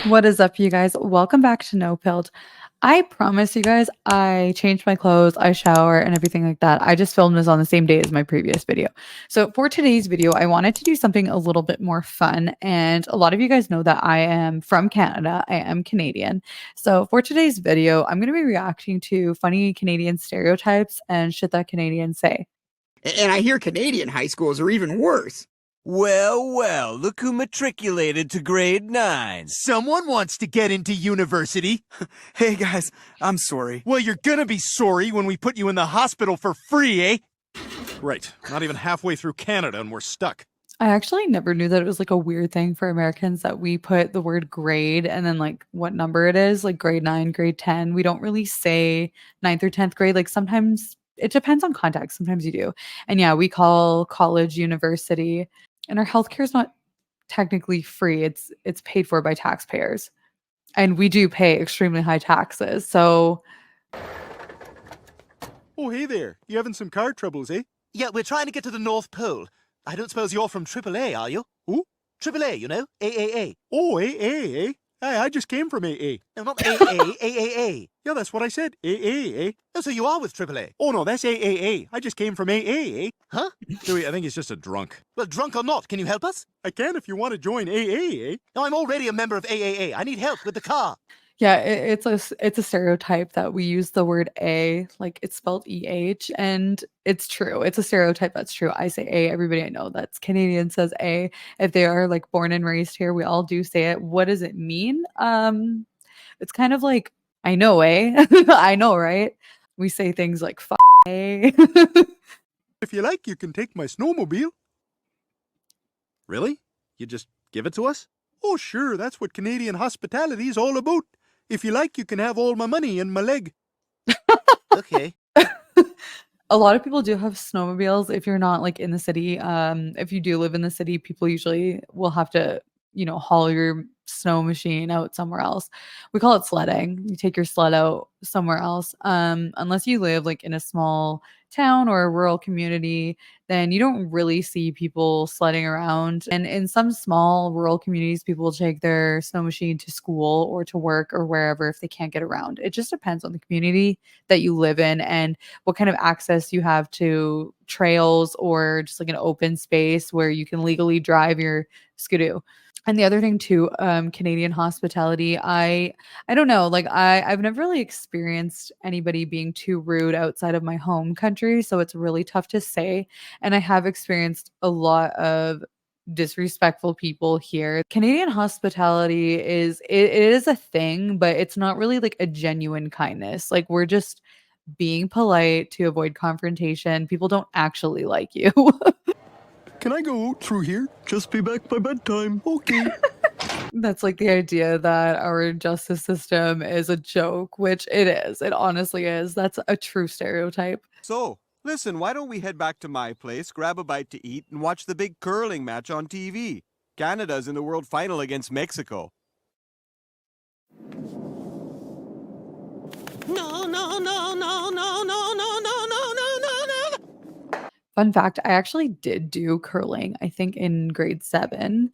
What is up, you guys? Welcome back to No Pilled. I promise you guys, I changed my clothes, I shower, and everything like that. I just filmed this on the same day as my previous video. So for today's video, I wanted to do something a little bit more fun. And a lot of you guys know that I am from Canada. I am Canadian. So for today's video, I'm going to be reacting to funny Canadian stereotypes and shit that Canadians say. And I hear Canadian high schools are even worse. Well, look who matriculated to grade 9. Someone wants to get into university. Hey guys, I'm sorry. Well, you're gonna be sorry when we put you in the hospital for free, eh? Right. Not even halfway through Canada and we're stuck. I actually never knew that it was like a weird thing for Americans that we put the word grade and then like what number it is, like grade 9, grade 10. We don't really say ninth or 10th grade. Like sometimes it depends on context. Sometimes you do. And yeah, we call college university, and our healthcare is not technically free. It's paid for by taxpayers. And we do pay extremely high taxes. So Oh, hey there. You having some car troubles, eh? Yeah, we're trying to get to the North Pole. I don't suppose you're from AAA, are you? Who? AAA, you know? AAA. Oh, AA, eh? Hey, I just came from AA. No, not AA, AAA. Yeah, that's what I said. AA, eh? Oh, so you are with AAA? Oh, no, that's AAA. I just came from AA, eh? Huh? Joey, I think he's just a drunk. Well, drunk or not, can you help us? I can if you want to join AA, eh? No, I'm already a member of AAA. I need help with the car. yeah, it's a stereotype that we use the word a, like it's spelled EH, and it's true. It's a stereotype that's true. I say a, everybody I know that's Canadian says a. If they are like born and raised here, we all do say it. What does it mean? It's kind of like I know, eh? I know, right? We say things like a. If you like, you can take my snowmobile. Really? You just give it to us? Oh, sure, that's what Canadian hospitality is all about. If you like, you can have all my money and my leg. Okay. A lot of people do have snowmobiles if you're not like in the city. If you do live in the city, people usually will have to, haul your snow machine out somewhere else. We call it sledding. You take your sled out somewhere else. Unless you live like in a small town or a rural community, then you don't really see people sledding around. And in some small rural communities, people will take their snow machine to school or to work or wherever if they can't get around. It just depends on the community that you live in and what kind of access you have to trails or just like an open space where you can legally drive your skidoo. And the other thing too, Canadian hospitality, I don't know, like I've never really experienced anybody being too rude outside of my home country, so it's really tough to say. And I have experienced a lot of disrespectful people here. Canadian hospitality it is a thing, but it's not really like a genuine kindness. Like we're just being polite to avoid confrontation. People don't actually like you. Can I go through here? Just be back by bedtime. Okay. That's like the idea that our justice system is a joke, which it is. It honestly is. That's a true stereotype. So, listen, why don't we head back to my place, grab a bite to eat, and watch the big curling match on TV? Canada's in the World Final against Mexico. No. Fun fact, I actually did do curling, I think in grade 7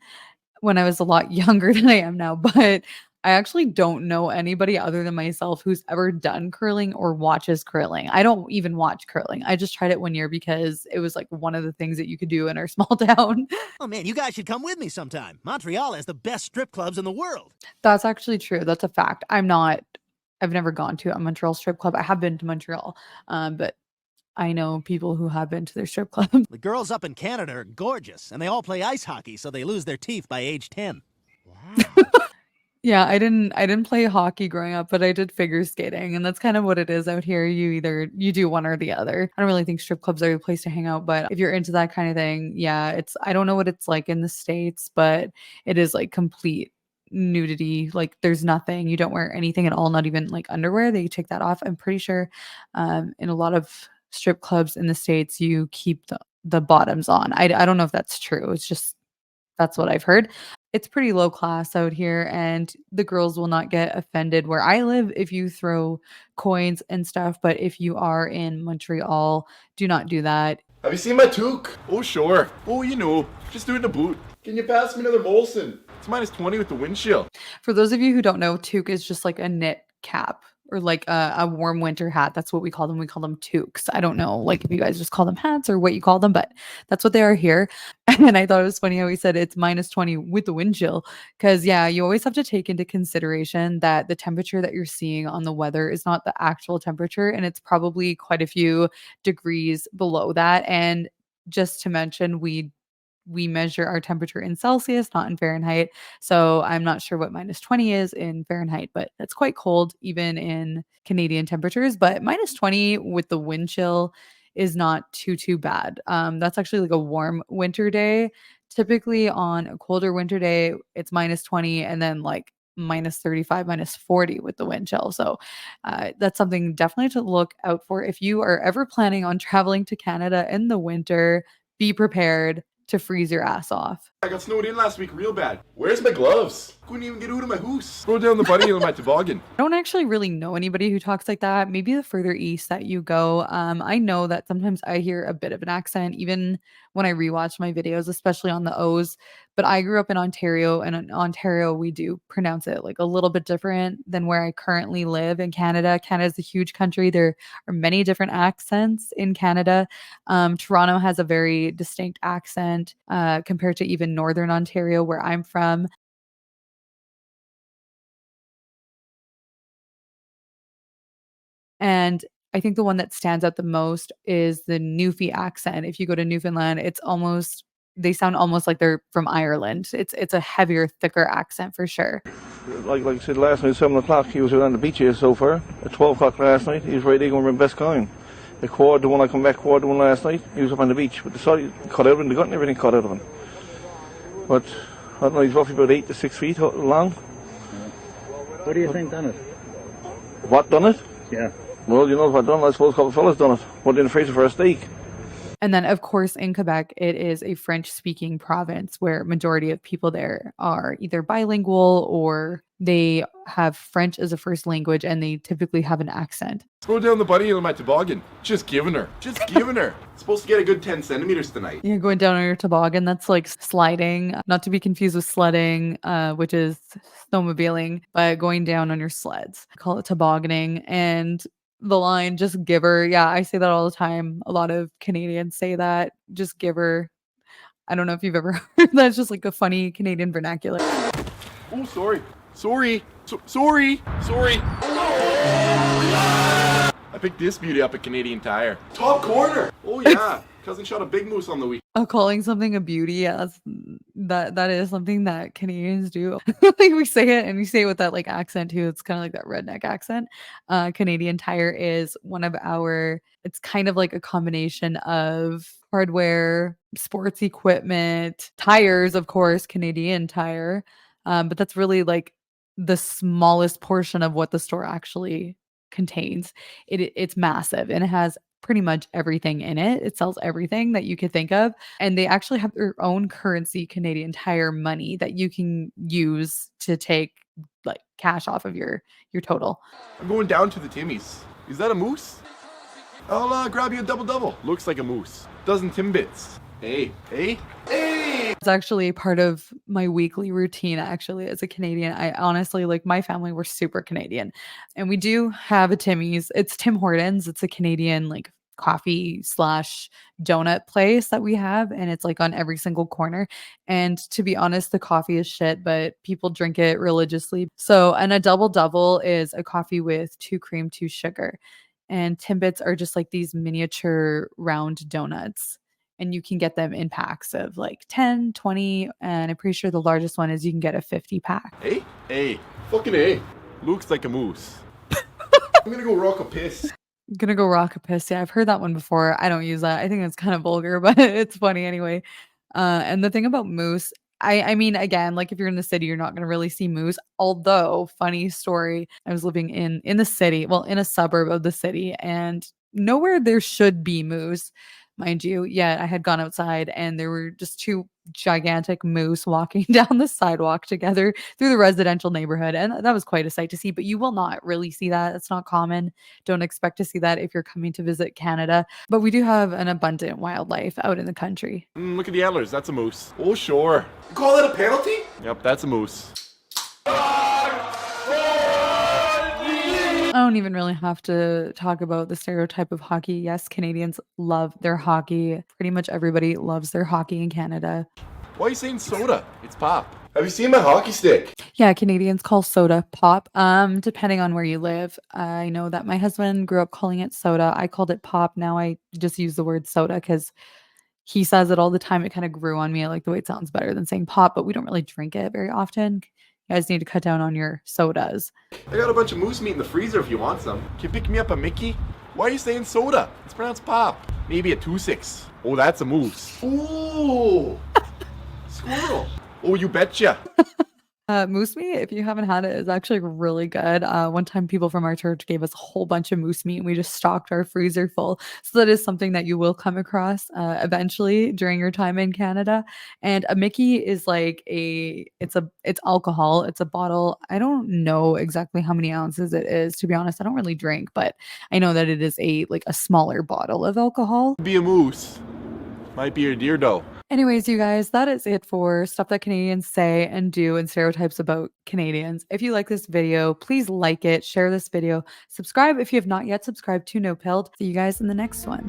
when I was a lot younger than I am now, but I actually don't know anybody other than myself who's ever done curling or watches curling. I don't even watch curling. I just tried it one year because it was like one of the things that you could do in our small town. Oh man, you guys should come with me sometime. Montreal has the best strip clubs in the world. That's actually true. That's a fact. I've never gone to a Montreal strip club. I have been to Montreal, but I know people who have been to their strip club. The girls up in Canada are gorgeous, and they all play ice hockey, so they lose their teeth by age 10. Wow. Yeah, I didn't play hockey growing up, but I did figure skating, and that's kind of what it is out here. You do one or the other. I don't really think strip clubs are the place to hang out, but if you're into that kind of thing, yeah, I don't know what it's like in the States, but it is like complete nudity. Like there's nothing. You don't wear anything at all, not even like underwear. They take that off. I'm pretty sure in a lot of strip clubs in the States, you keep the bottoms on. I don't know if that's true. It's just that's what I've heard. It's pretty low class out here, and the girls will not get offended where I live if you throw coins and stuff. But if you are in Montreal, do not do that. Have you seen my toque? Oh, sure. Oh, just do it in the boot. Can you pass me another Molson? It's minus 20 with the wind chill. For those of you who don't know, toque is just like a knit cap or like a warm winter hat. That's what we call them. We call them toques. I don't know, like if you guys just call them hats or what you call them, but that's what they are here. And I thought it was funny how he said it's minus 20 with the wind chill. Because, yeah, you always have to take into consideration that the temperature that you're seeing on the weather is not the actual temperature. And it's probably quite a few degrees below that. And just to mention, we measure our temperature in Celsius, not in Fahrenheit. So I'm not sure what minus 20 is in Fahrenheit, but that's quite cold even in Canadian temperatures. But minus 20 with the wind chill is not too bad. That's actually like a warm winter day. Typically on a colder winter day, it's minus 20 and then like minus 35, minus 40 with the wind chill. So that's something definitely to look out for. If you are ever planning on traveling to Canada in the winter, be prepared to freeze your ass off. I got snowed in last week real bad. Where's my gloves? Couldn't even get out of my house. Go down the buddy on my toboggan. I don't actually really know anybody who talks like that. Maybe the further east that you go. I know that sometimes I hear a bit of an accent, even when I rewatch my videos, especially on the O's. But I grew up in Ontario, and in Ontario, we do pronounce it like a little bit different than where I currently live in Canada. Canada is a huge country. There are many different accents in Canada. Toronto has a very distinct accent compared to even Northern Ontario, where I'm from. And I think the one that stands out the most is the Newfie accent. If you go to Newfoundland, they sound almost like they're from Ireland. It's a heavier, thicker accent for sure. Like I said last night, 7 o'clock, he was out on the beach here so far. At 12 o'clock last night, he was ready to go and run best going. The one I come back, the one last night, he was up on the beach. But the side cut out of him, the gut and everything cut out of him. But I don't know, he's roughly about 8 to 6 feet long. What do you think done it? What done it? Yeah. Well, you know what done, I suppose a couple of fellas done it. Put it in the freezer for a steak. And then, of course, in Quebec, it is a French-speaking province where majority of people there are either bilingual or they have French as a first language, and they typically have an accent. Go down the buddy on my toboggan. Just giving her. Supposed to get a good 10 centimeters tonight. Yeah, going down on your toboggan, that's like sliding, not to be confused with sledding, which is snowmobiling, but going down on your sleds. I call it tobogganing. And the line, just give her. Yeah, I say that all the time. A lot of Canadians say that, just give her. I don't know if you've ever heard that. It's just like a funny Canadian vernacular. Oh, sorry. Sorry. I picked this beauty up at Canadian Tire. Top corner. Oh, yeah. Cousin shot a big moose on the week. Oh, calling something a beauty, yeah, that is something that Canadians do. Like we say it, and you say it with that like accent too. It's kind of like that redneck accent. Canadian Tire is one of our. It's kind of like a combination of hardware, sports equipment, tires, of course, Canadian Tire. But that's really like the smallest portion of what the store actually contains. It's massive, and it has pretty much everything in it. It sells everything that you could think of. And they actually have their own currency, Canadian Tire money, that you can use to take like cash off of your total. I'm going down to the Timmy's. Is that a moose? I'll grab you a double-double. Looks like a moose. Dozen Timbits. Hey. It's actually part of my weekly routine, actually, as a Canadian. I honestly, like, my family, we're super Canadian. And we do have a Timmy's. It's Tim Hortons. It's a Canadian, like, coffee / donut place that we have. And it's, like, on every single corner. And to be honest, the coffee is shit, but people drink it religiously. So, and a double-double is a coffee with 2 cream, 2 sugar. And Timbits are just, like, these miniature round donuts. And you can get them in packs of like 10, 20, and I'm pretty sure the largest one is you can get a 50 pack. Hey. Fucking A. Looks like a moose. I'm gonna go rock a piss. I'm gonna go rock a piss. Yeah, I've heard that one before. I don't use that. I think it's kind of vulgar, but it's funny anyway. And the thing about moose, I mean, again, like if you're in the city, you're not gonna really see moose. Although, funny story, I was living in the city, well, in a suburb of the city, and nowhere there should be moose. Mind you, yeah, I had gone outside and there were just 2 gigantic moose walking down the sidewalk together through the residential neighborhood. And that was quite a sight to see, but you will not really see that. It's not common. Don't expect to see that if you're coming to visit Canada. But we do have an abundant wildlife out in the country. Look at the antlers. That's a moose. Oh, sure. You call that a penalty? Yep, that's a moose. I don't even really have to talk about the stereotype of hockey. Yes, Canadians love their hockey. Pretty much everybody loves their hockey in Canada. Why are you saying soda? It's pop. Have you seen my hockey stick? Yeah, Canadians call soda pop, depending on where you live. I know that my husband grew up calling it soda. I called it pop. Now I just use the word soda because he says it all the time. It kind of grew on me. I like the way it sounds better than saying pop, but we don't really drink it very often. You guys need to cut down on your sodas. I got a bunch of moose meat in the freezer if you want some. Can you pick me up a Mickey? Why are you saying soda? It's pronounced pop. Maybe a 2-6. Oh, that's a moose. Ooh! Squirrel. Oh, you betcha. Moose meat, if you haven't had it, is actually really good. One time people from our church gave us a whole bunch of moose meat and we just stocked our freezer full. So that is something that you will come across eventually during your time in Canada. And a Mickey is like it's alcohol. It's a bottle. I don't know exactly how many ounces it is, to be honest. I don't really drink, but I know that it is a smaller bottle of alcohol. Be a moose. Might be your deer dough. Anyways, you guys, that is it for stuff that Canadians say and do and stereotypes about Canadians. If you like this video, please like it, share this video, subscribe if you have not yet subscribed to No Pilled. See you guys in the next one.